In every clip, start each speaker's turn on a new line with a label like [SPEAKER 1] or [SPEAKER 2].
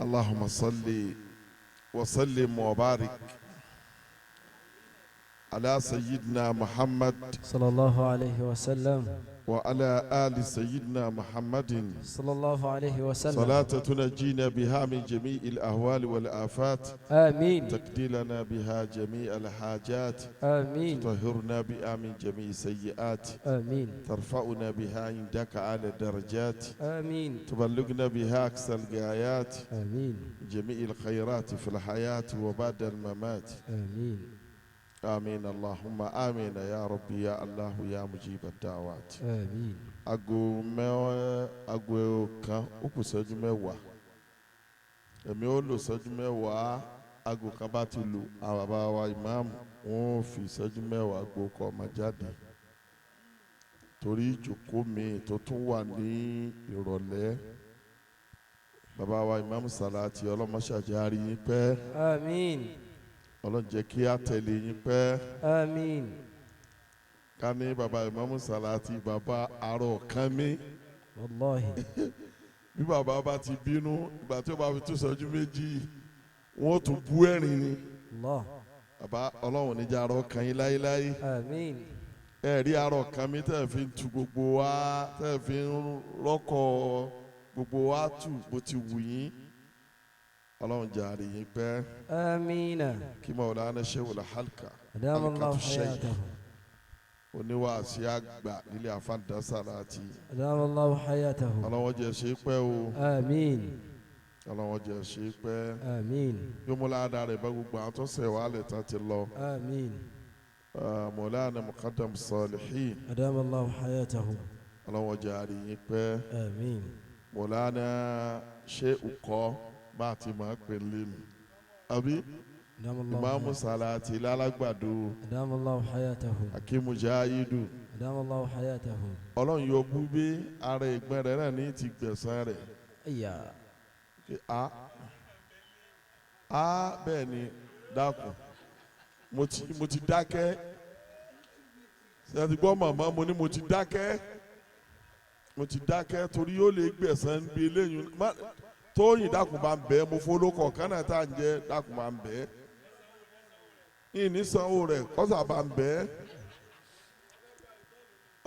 [SPEAKER 1] اللهم صل وسلم وبارك على سيدنا محمد
[SPEAKER 2] صلى الله عليه وسلم
[SPEAKER 1] وعلى آل سيدنا محمد
[SPEAKER 2] صلى الله عليه وسلم
[SPEAKER 1] صلاة تنجينا بها من جميع الأهوال والآفات
[SPEAKER 2] آمين
[SPEAKER 1] تقضي لنا بها جميع الحاجات
[SPEAKER 2] آمين
[SPEAKER 1] تطهرنا بها من جميع السيئات
[SPEAKER 2] آمين
[SPEAKER 1] ترفعنا بها عندك على الدرجات
[SPEAKER 2] آمين
[SPEAKER 1] تبلغنا بها أقصى الغايات
[SPEAKER 2] آمين
[SPEAKER 1] جميع الخيرات في الحياة وبعد الممات
[SPEAKER 2] آمين
[SPEAKER 1] آمين اللهم آمين يا ربي يا الله يا مجيب الدعوات
[SPEAKER 2] آمين
[SPEAKER 1] ago kan ó kù ṣẹ́jú mẹ́wàá èmi ó lò ṣẹ́jú mẹ́wàá ago kan bá ti lù àwọn bàbá wa ìmáàmù wọn ò fi ṣẹ́jú mẹ́wàá gbó kọ́ ọmọ jáde torí ìjókòó mi tó tún wà ní ìrọ̀lẹ́ bàbá wa ìmáàmù Sàlátì ọlọ́mọṣàjárí yín pẹ́
[SPEAKER 2] آمين
[SPEAKER 1] ọlọ́run jẹ́ kí á tẹ̀lé yín pẹ́
[SPEAKER 2] آمين
[SPEAKER 1] ká ní bàbá ìmáàmù Sàlátì bàbá àárọ̀ kan mi
[SPEAKER 2] والله
[SPEAKER 1] bí bàbá bá ti bínú ìgbà tí ó bá fi tún ṣẹ́jú méjì wọ́n tún bú ẹ̀rín ni
[SPEAKER 2] الله
[SPEAKER 1] bàbá ọlọ́run níjà àárọ̀ kan yín láéláé
[SPEAKER 2] آمين
[SPEAKER 1] ẹ̀rí àárọ̀ kan mi tẹ́ ẹ̀ fi ń tu gbogbo wa tẹ́ ẹ̀ fi ń rọ́kọ̀ gbogbo wa tù bó ti wù yín ọlọ́run jàre yín pẹ́
[SPEAKER 2] آمين
[SPEAKER 1] kí Maulana Sheikhul Halqa
[SPEAKER 2] أدام الله
[SPEAKER 1] Alkatu Sheikh
[SPEAKER 2] حياته
[SPEAKER 1] oníwàásí àgbà nílé àfáàdá Sàlátì
[SPEAKER 2] أدام الله حياته
[SPEAKER 1] ọlọ́wọ́n jẹ́ ṣe pẹ́ o
[SPEAKER 2] آمين
[SPEAKER 1] ọlọ́wọ́n jẹ́ ṣe pẹ́
[SPEAKER 2] آمين
[SPEAKER 1] yóò mú ládàá rẹ̀ bá gbogbo àwọn tó ṣẹ̀ wá lẹ̀ tán ti lọ
[SPEAKER 2] آمين
[SPEAKER 1] Maulana Muqaddam Salihin
[SPEAKER 2] أدام الله حياته
[SPEAKER 1] ọlọ́wọ́n jàre yín pẹ́
[SPEAKER 2] آمين
[SPEAKER 1] Maulana Sheikh Ukọ́ bá a ti máa pè lẹ́nu àbí
[SPEAKER 2] أدام الله
[SPEAKER 1] Ìmáàmù
[SPEAKER 2] حياته
[SPEAKER 1] Sàlátì lálágbàdo
[SPEAKER 2] أدام الله حياته
[SPEAKER 1] Akimu Jahidu
[SPEAKER 2] أدام الله حياته
[SPEAKER 1] ọlọ́run yóò bú bí ara ìgbẹ́ rẹ̀ náà ní ti gbẹ̀san rẹ̀
[SPEAKER 2] أيا
[SPEAKER 1] bẹ́ẹ̀ ni dákun mo ti dákẹ́ ṣe ti gbọ́ màmá mo ní mo ti dákẹ́ torí yóò lè gbẹ̀san bí eléyìí Tóyìn dákun bá ń bẹ́ mo fọlọ́kọ̀ kánà tá à ń jẹ́ dákun bá ń bẹ́ ìní sanwó rẹ̀ kọ́sà bá ń bẹ́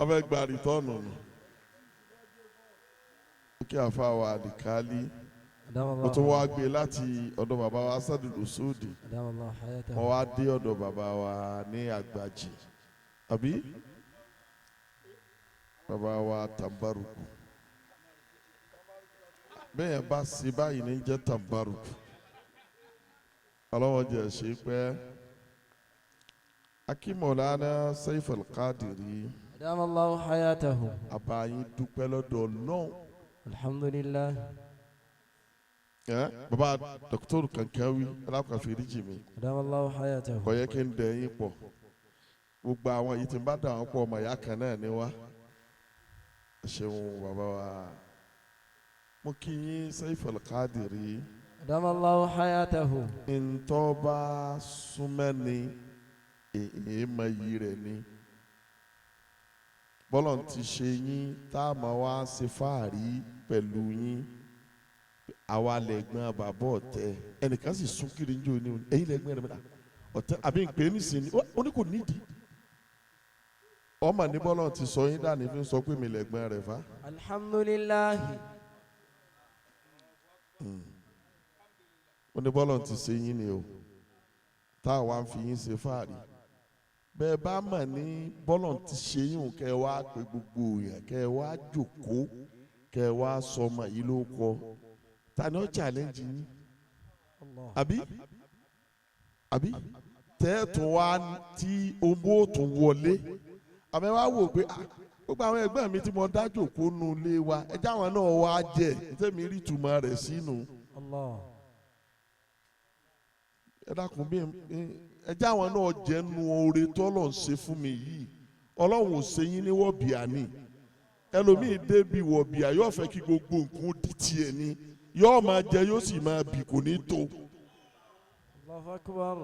[SPEAKER 1] ọbẹ̀ gba rìtọ́ọ̀nù nù kí àfa wa àdìkálí
[SPEAKER 2] أدام
[SPEAKER 1] mo
[SPEAKER 2] الله
[SPEAKER 1] tún wá gbé láti ọ̀dọ̀ bàbá wa sádùlù sóòdì
[SPEAKER 2] أدام الله حياته
[SPEAKER 1] mo wá dé ọ̀dọ̀ bàbá wa ní àgbàjì àbí bàbá wa tàǹbàrùkù bẹ́ẹ̀ yẹn bá sí báyìí ní jẹ́ tàǹbàrùkù ọlọ́wọ́n jẹ́ ṣe pẹ́ akímọ̀lánà Saiful Qadiri
[SPEAKER 2] أدام الله حياته
[SPEAKER 1] àbáyín dúpẹ́ lọ́dọ̀ Ọlọ́run
[SPEAKER 2] الحمد لله
[SPEAKER 1] bàbá dọ́kítọ́rù Kankawi alákàfẹ́rí jì mí
[SPEAKER 2] أدام الله حياته
[SPEAKER 1] kò yẹ kí n dẹ̀ yín pọ̀ gbogbo àwọn yìí tí n bá dà wọ́n pọ̀ ọmọ ìyá kan náà ni wá ṣeun bàbá wa mo kí yín Saiful Qadiri
[SPEAKER 2] أدام الله حياته
[SPEAKER 1] ntọ́ bá súnmẹ́ni èèmọ̀ yìí rẹ̀ ni bọ́lọ̀ ti ṣe yín tá a máa wá ṣe fáàrí pẹ̀lú yín àwa lẹ́gbọ́n bàbá ọ̀tẹ̀ ẹnìkan sì sún kiri ní òní ẹ̀yìn lẹ́gbọ́n rẹ̀ mẹ́ta ọ̀tẹ̀ àbí ìpè nísìnyí ó ní kò nídìí ọmọ ní bọ́lọ̀ ti sọ yín dání fi ń sọ pé mi lẹ́gbọ́n rẹ̀ fa.
[SPEAKER 2] الحمد لله
[SPEAKER 1] ó ní bọ́lọ̀ ti ṣe yín ni o tá a wá ń fi yín ṣe fáàrí bẹ́ẹ̀ bá mọ̀ ní bọ́lọ̀ ti ṣe yín kẹ́ ẹ wá pé gbogbo yẹn kẹ́ ẹ wá jòkó kẹ́ ẹ wá sọmọ yìí ló kọ ta ni ó challenge yín àbí tẹ́ẹ̀tún wá tí owó tún wọlé àmọ́ ẹ wá wò pé gbogbo àwọn ẹgbẹ́ mi tí mo dá jòkó nu ilé wa ẹjẹ́ àwọn náà wá jẹ tẹ́mi rí ìtumọ̀ rẹ̀ sínú. ẹ dákun bí ẹjẹ́ àwọn náà jẹ́ nu oore tọ́lọ̀ ń ṣe fún mi yìí ọlọ́run ò ṣe yín ní wọ̀bìà ni ẹlòmíì débi wọ̀bìà yóò fẹ́ kí gbogbo nǹkan di tiẹ̀ ni yóò máa jẹ yóò sì máa bì kò ní tó.
[SPEAKER 2] Allahu Akbar.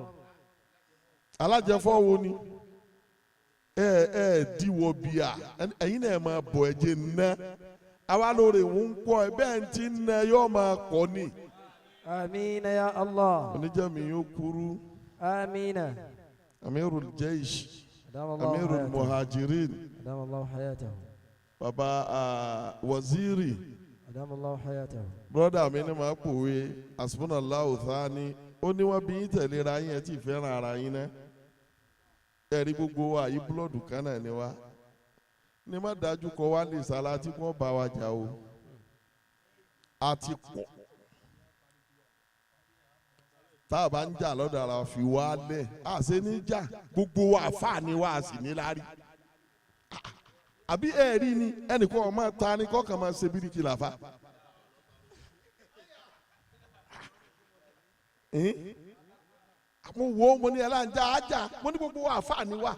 [SPEAKER 1] alájẹfọ́ wo ni diwọ̀ bíà ẹ̀yin náà máa bọ̀ ẹ̀jẹ̀ ná àwa lóore ń pọ̀ ẹ bẹ́ẹ̀ ti ń ná yóò máa kọ́ ni
[SPEAKER 2] آمين يا الله.
[SPEAKER 1] oníjàmí yóò kúrú.
[SPEAKER 2] آمين.
[SPEAKER 1] amirul jaish.
[SPEAKER 2] أدام الله
[SPEAKER 1] amirul
[SPEAKER 2] حياته.
[SPEAKER 1] muhajirin.
[SPEAKER 2] أدام الله حياته.
[SPEAKER 1] baba waziri.
[SPEAKER 2] أدام الله حياته.
[SPEAKER 1] broda mi ni màá pòwe asubunallahu thani ó ní wọ́n bí yín tẹ̀léra yín ẹ tí ì fẹ́ràn ara yín ná ẹ̀rí gbogbo wa yìí búlọ́ọ̀dù kan náà ni wá ní má dájú kọ wá lè sára tí wọ́n bá wa jà o a ti pọ̀ tá a bá ń jà lọ́dọ̀ ara fi wá lẹ̀ a ṣe ní jà gbogbo wa àfáà ni wá a sì ní lárí àbí ẹ̀rí ni ẹnìkan ọmọ ta ni kọ́kàn máa ṣe bíríkì làfà. mo wo mo ní ẹlànjà ajá mo ní gbogbo wa àfààní wa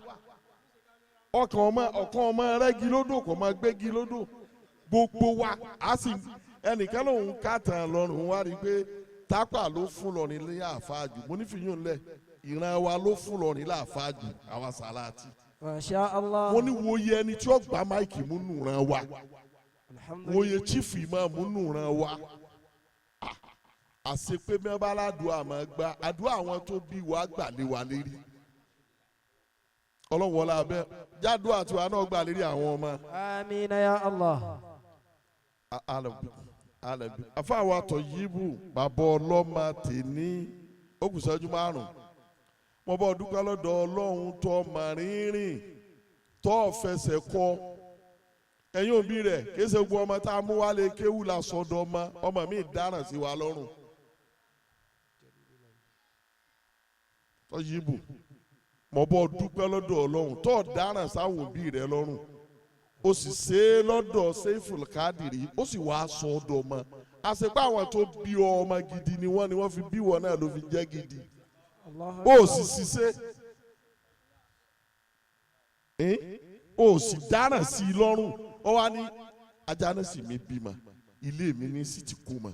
[SPEAKER 1] ọkàn ọmọ rẹ́gi lódò kò máa gbégi lódò gbogbo wa a sì ẹnìkan lòun kàtàn lọ́rùn wá rí i pé tápà ló fún lọ́rin ní àfáàjù mo ní fìyún lẹ̀ ìran wa ló fún lọ́rin láàfáàjù àwa Sàlátì.
[SPEAKER 2] Masha Allah.
[SPEAKER 1] mo ní wòye ẹni tí ó gba máìkì mú nù ran wa wòye chief imam mú nù ran wa àṣepé mẹ́bà aládùúgbò àmọ́ gba àdúrà àwọn tó bí wàá gbà lé wa lérí ọlọ́wọ́ lábẹ́ jádùá àti wàá náà gbà lérí àwọn ọmọ.
[SPEAKER 2] Amina ya Allah.
[SPEAKER 1] alẹ́bí afáwọn At-Toyibu bàbá ọlọ́mọ tèní ó kù ṣẹ́jú márùn-ún mo bọ́ dúpẹ́ lọ́dọ̀ Ọlọ́run tó mọ̀ rírìn tó fẹsẹ̀ kọ́ ẹ̀yin òbí rẹ̀ kése gbọ́ ọmọ tá a mú wálé kéwù la sọ́dọ̀ ọmọ mi dáràn sí wa lọ́rùn. At-Toyibu mo bọ́ dúpẹ́ lọ́dọ̀ Ọlọ́run tó dáràn sáwọn òbí rẹ̀ lọ́rùn ó sì ṣe é lọ́dọ̀ Seiful Kadiri ó sì wá sọ́dọ̀ ọmọ àṣepá àwọn tó bí ọmọ gidi ni wọ́n fi bí wọn náà ló fi jẹ́ gidi ó sì ṣiṣẹ́ ó sì dáràn sí i lọ́rùn ó wá ní ajá náà sì mi bímọ ilé mi ní sì ti kú mọ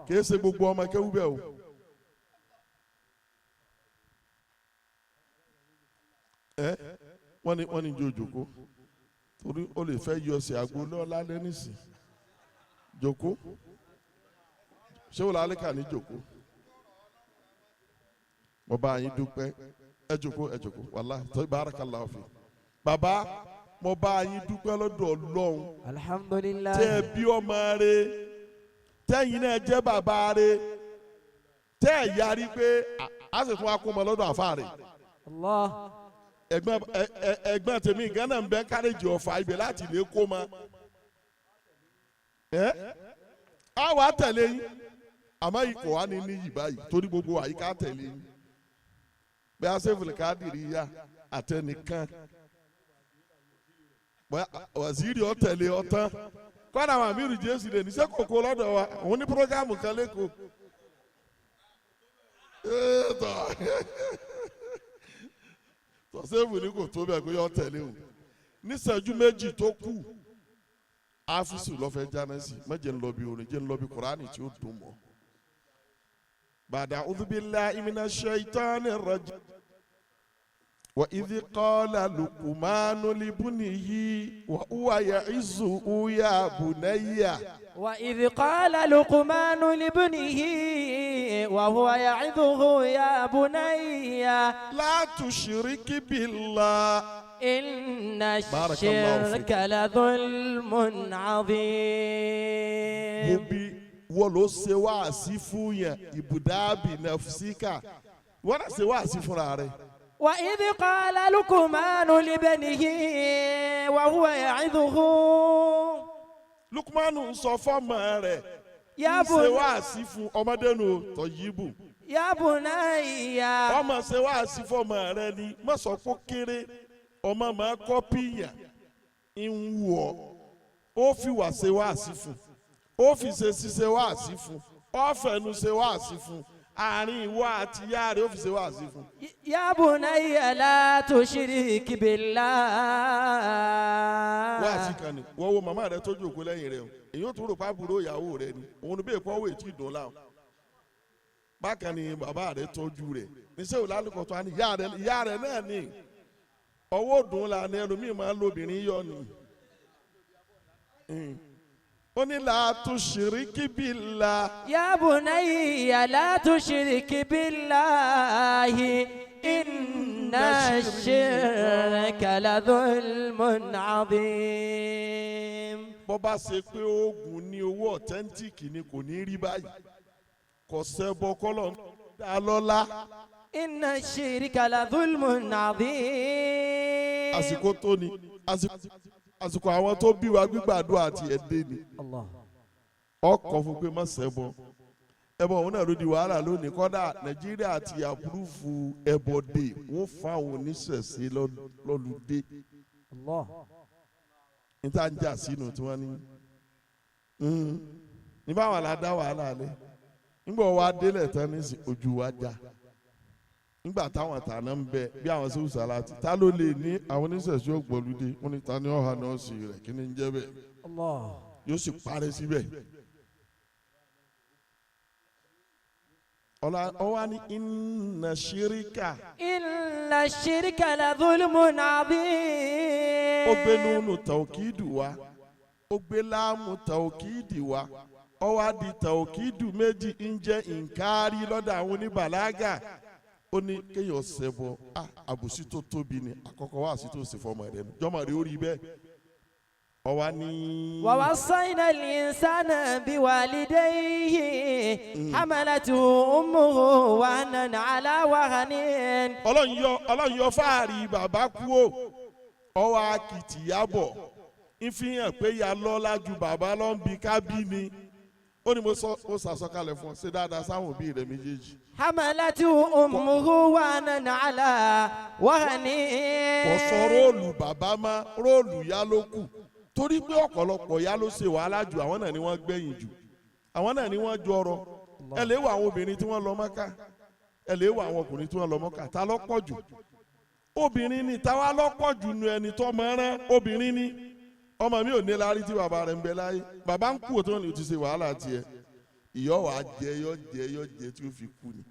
[SPEAKER 1] kìí ṣe gbogbo ọmọ kéwú bẹ́ẹ̀ o. wọ́n ní jòjòkó torí ó lè fẹ́ yọ sí àgbo lọ́la lẹ́nìsì jòkó ṣé wọ́n lálẹ́ kà ní jòkó mo bá yín dúpẹ́ ẹ jókòó wàláhì tó barakallahu fi bàbá mo bá yín dúpẹ́ lọ́dọ̀ Ọlọ́run
[SPEAKER 2] alhamdulillah
[SPEAKER 1] tẹ́ bí ọmọ rẹ̀ tẹ́yìn náà jẹ́ bàbá rẹ̀ tẹ́ ẹ̀ yarí pé a sì tún akó mọ lọ́dọ̀ àfa rẹ̀ ẹ̀gbọ́n tèmi gánà ń bẹ káréjì ọ̀fà ibẹ̀ láti lè kó ma á wàá tẹ̀lé yín àmọ́ ikọ̀ wa ní níyì báyìí torí gbogbo àyíká tẹ̀lé yín bẹ́ẹ̀ a Seiful Kadiri yá àtẹnìkan wàzírí ọ̀tẹ̀lé ọ̀tán kọ́nà àwọn àmì jésù lè ní sẹ́ kòkó lọ́dọ̀ wa òun ní prógámù kan lẹ́kọ̀ọ́ tọ́sẹ́fù ní kò tó bẹ́ẹ̀ kó yọ ọ̀tẹ̀lé o níṣẹ́jú méjì tó kù áfíìsì lọ́fẹ̀ẹ́ jánẹ́sì mẹ́jẹ̀ ń lọ bí orin jẹ́ ń lọ bí kùránì tí ó dùn mọ́. بعد أعوذ بالله من الشيطان الرجيم وإذ قال لقمان لابنه وهو يعظه يا بني
[SPEAKER 2] وإذ قال لقمان لابنه وهو يعظه يا بني
[SPEAKER 1] لا تشرك بالله
[SPEAKER 2] إن الشرك لظلم عظيم
[SPEAKER 1] wọ́n ló ṣe wáàsí fún yẹn ibùdábì nafsika wọ́n náà ṣe wáàsí fúnra rẹ̀.
[SPEAKER 2] وإذ قال لقمان لابنه وهو يعظه.
[SPEAKER 1] Lukmanu ń sọ fọ́mọ rẹ̀ ń ṣe wáàsí fún ọmọdé nù At-Toyibu.
[SPEAKER 2] Ya bunayya.
[SPEAKER 1] ọmọ ṣe wáàsí fọ́mọ rẹ̀ ni má sọ pé kéré ọmọ máa kọ́pì yàn ń wù ọ́ ó fi wà ṣe wáàsí fún ó fi ṣe wáàsí fún ó fẹnu ṣe wáàsí fún àárín ìwọ àti ìyá rẹ̀ ó fi ṣe wáàsí fún.
[SPEAKER 2] Ya bunayya la tushrik billah.
[SPEAKER 1] wáàsí kan ni wọ́n wo màmá rẹ̀ tójú òkú lẹ́yìn rẹ̀ o èyí ó tún rò pa àbúrò ìyàwó rẹ̀ ni òun bí èkó ọwọ́ ètí ìdùn láwọn. bákan ni bàbá rẹ̀ tọ́jú rẹ̀ níṣẹ́ òun lálùkọ̀ tó wá ní ìyá rẹ̀ náà ni ọwọ́ dùn la ni ẹlòmíì máa ń lo obìnrin yọ ni. ó ní la tushiriki billah.
[SPEAKER 2] يا بني لا تشرك بالله إن الشرك لظلم عظيم.
[SPEAKER 1] bó bá ṣe pé oògùn ní owó authentic ni kò ní rí báyìí kò ṣẹbọ kọ́lọ̀ dá lọ́lá.
[SPEAKER 2] إن الشرك لظلم عظيم.
[SPEAKER 1] àsìkò tó ni àsìkò àwọn tó bí wa gbígbàdúrà àti ẹ̀dẹ́ ni. ọkọ̀ fún pé má ṣẹbọ ẹbọ òun náà ló di wàhálà lónìí kọ́dà nàìjíríà ti àpúrúfù ẹbọ dé wọ́n fa àwọn oníṣẹ̀ṣe lọ́lùdé. níta ń jà sínú tí wọ́n ní ní báwa la dá wàhálà lẹ nígbà wa délẹ̀ tán ní ojú wa já nígbà táwọn àtàná ń bẹ bí àwọn Sheikh Solaty ta ló lè ní àwọn oníṣẹ̀ṣe ògbólúdé wọn ní ta ní ọ̀hà náà sì rẹ̀ kí ni ń jẹ́ bẹ́ẹ̀ yóò sì parẹ́ síbẹ̀. ọwọ́ ni inna shirika.
[SPEAKER 2] inna shirika la dhulmun adhim.
[SPEAKER 1] ó gbé nínú tawkidu wa ó gbé láàmú tawkidi wa ó wá di tawkidu méjì ń jẹ́ ìǹkárí lọ́dọ̀ àwọn oníbàlágà ó ní kéèyàn ṣẹbọ àbùsí tó tóbi ni àkọ́kọ́ wá sí tó sì fọmọ rẹ ni jọmọ rẹ ó rí bẹ́ẹ̀.
[SPEAKER 2] ووصينا الإنسان بوالديه حملته أمه وهنا على وهن.
[SPEAKER 1] ọlọ́run yọ fáàrí bàbá kú ó ọwọ́ akìtìyàbọ̀ ń fi hàn pé ya lọ́lá ju bàbá lọ ń bi kábí ni ó ní mo sàsọkalẹ̀ fún ọ ṣe dáadáa sáwọn òbí rẹ méjèèjì.
[SPEAKER 2] حملته أمه وهنا على وهن.
[SPEAKER 1] kò sọ róòlù bàbá má róòlù yá ló kù torí pé ọ̀pọ̀lọpọ̀ ya ló ṣe wàhálà jù àwọn náà ni wọ́n gbẹ̀yìn jù àwọn náà ni wọ́n jọrọ ẹ lè wo àwọn obìnrin tí wọ́n lọ Mọ́kà ẹ lè wo àwọn ọkùnrin tí wọ́n lọ Mọ́kà ta lọ́pọ̀ jù obìnrin ni táwa lọ́pọ̀ jù nu ẹni tó máa rán obìnrin ni ọmọ mi ò ní lárí tí bàbá rẹ̀ ń bẹ láyé bàbá ń kú òtún ní o ti ṣe wàhálà tiẹ̀ ìyọ́ wàá jẹ tí ó fi kú ni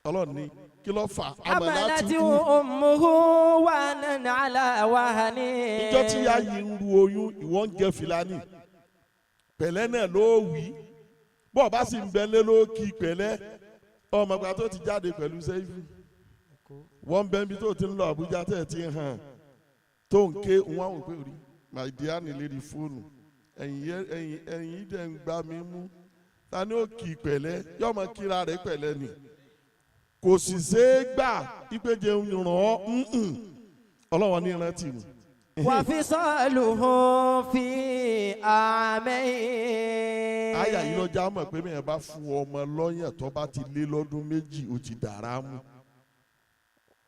[SPEAKER 1] ọlọ́run ní kí ló fà
[SPEAKER 2] حملته أمه وهنا على وهن.
[SPEAKER 1] ìjọ tí ya yìí ń ru oyún ìwọ ń jẹ fìlàní pẹ̀lẹ́ náà ló wí bọ́ọ̀ bá sì ń bẹ́lẹ́ ló kí pẹ̀lẹ́ ọmọ ìgbà tó ti jáde pẹ̀lú sẹ́yìn wọ́n bẹ́ẹ̀ bí tó ti ń lọ Àbújá tẹ̀ ti hàn tó ń ké wọn àwọn òpè rí my dear ní lérí fóònù ẹ̀yìn dẹ̀ ń gbá mi mú ta ni ó kí pẹ̀lẹ́ yọmọ kíra rẹ̀ pẹ̀lẹ́ ni kò sì ṣe é gbà ìpèjẹ ń ràn ọ́ ọlọ́wọ́n ní ìrántí mu.
[SPEAKER 2] وفصاله في عامين.
[SPEAKER 1] àyà yìí lọ́jà mọ̀ pé mi ẹ̀ bá fún ọmọ lọ́yàn tó bá ti lé lọ́dún méjì ó ti dàrá mu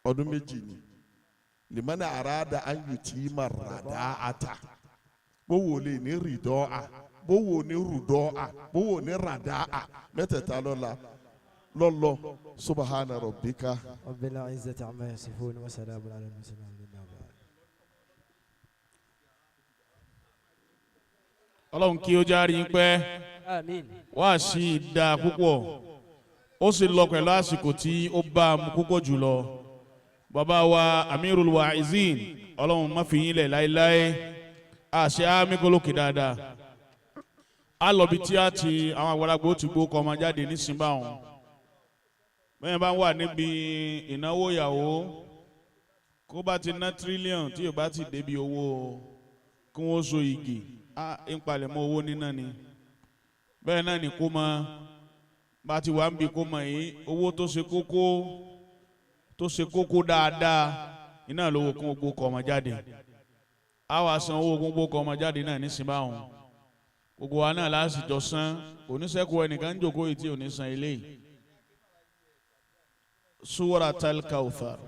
[SPEAKER 1] ọdún méjì ni lèmọ́nà àràdà ayùtí mà ràdà àtà bówó lè ní rìdọ́ à bówó ní rùdọ́ à bówó ní ràdà à mẹ́tẹ̀ẹ̀ta lọ́la. lọ́lọ́ subahana rabbika.
[SPEAKER 2] rabbil izzati amma yasifun wa salamun ala al-mursalin.
[SPEAKER 3] ọlọ́run kí ó járe yín pẹ́ wá sí ìdá púpọ̀ ó sì lọ pẹ̀lú àsìkò tí ó bá a mú púpọ̀ jùlọ bàbá wa amirul wa'izin ọlọ́run má fi yín lẹ̀ láéláé àṣẹ àmìkólókè dáadáa á lọ bí tí a ti àwọn àgbàlagbà ó ti gbó kọ́ ọmọ jáde nísìnyí wọn bẹ́ẹ̀ bá wà níbi ìnáwó ìyàwó kó bá ti ná tírílíọ̀nù tí yóò bá ti débi owó kí wọ́n so igi ń palẹ̀mọ́ owó níná ni bẹ́ẹ̀ náà ni kó mọ bá ti wà ń bi kó mọ yìí owó tó ṣe kókó dáadáa iná lówó kún gbogbo kọ́ ọmọ jáde á wàá san owó kún gbogbo kọ́ ọmọ jáde náà nísìnyí báwọn gbogbo wa náà láàsìjọ san oníṣẹ́kù ẹnìkan ń jòkó yìí tí ò ní san eléyìí. Suratul Kawthar.